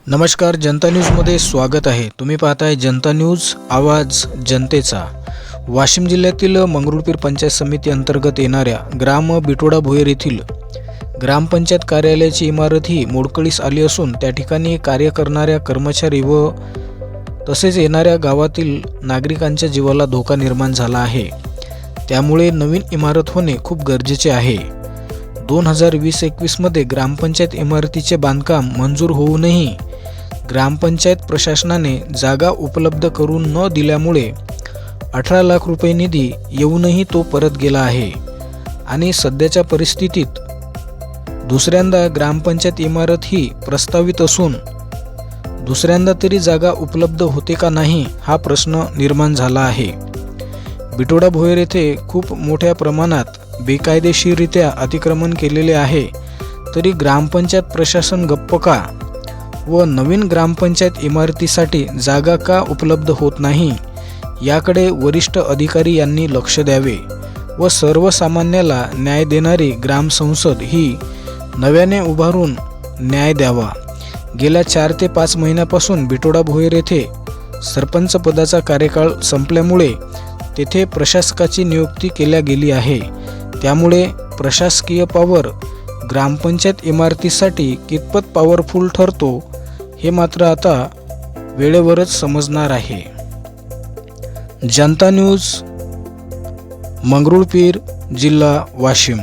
नमस्कार, जनता न्यूजमध्ये स्वागत आहे। तुम्ही पाहताय जनता न्यूज, आवाज जनतेचा। वाशिम जिल्ह्यातील मंगरुळपीर पंचायत समिती अंतर्गत येणाऱ्या ग्राम बिटोडा भोयर येथील ग्रामपंचायत कार्यालयाची इमारत ही मोडकळीस आली असून त्या ठिकाणी कार्य करणाऱ्या कर्मचारी व तसेच येणाऱ्या गावातील नागरिकांच्या जीवाला धोका निर्माण झाला आहे। त्यामुळे नवीन इमारत होणे खूप गरजेचे आहे। 2020-21 मध्ये ग्रामपंचायत इमारतीचे बांधकाम मंजूर होऊनही ग्रामपंचायत प्रशासनाने जागा उपलब्ध करून न दिल्यामुळे 18 लाख रुपये निधी येऊनही तो परत गेला आहे आणि सध्याच्या परिस्थितीत दुसऱ्यांदा ग्रामपंचायत इमारत ही प्रस्तावित असून दुसऱ्यांदा तरी जागा उपलब्ध होते का नाही हा प्रश्न निर्माण झाला आहे। बिटोडा भोयर येथे खूप मोठ्या प्रमाणात बेकायदेशीररित्या अतिक्रमण केलेले आहे, तरी ग्रामपंचायत प्रशासन गप्प का व नवीन ग्रामपंचायत इमारतीसाठी जागा का उपलब्ध होत नाही याकडे वरिष्ठ अधिकारी यांनी लक्ष द्यावे व सर्वसामान्याला न्याय देणारी ग्रामसंसद ही नव्याने उभारून न्याय द्यावा। गेल्या 4 ते 5 महिन्यापासून बिटोडा भोयर येथे सरपंच पदाचा कार्यकाळ संपल्यामुळे तेथे प्रशासकाची नियुक्ती केल्या गेली आहे। त्यामुळे प्रशासकीय पॉवर ग्रामपंचायत इमारतीसाठी कितपत पॉवरफुल ठरतो हे मात्र आता वेळेवरच समजणार आहे। जनता न्यूज, मंगरुळपीर, जिल्हा वाशिम।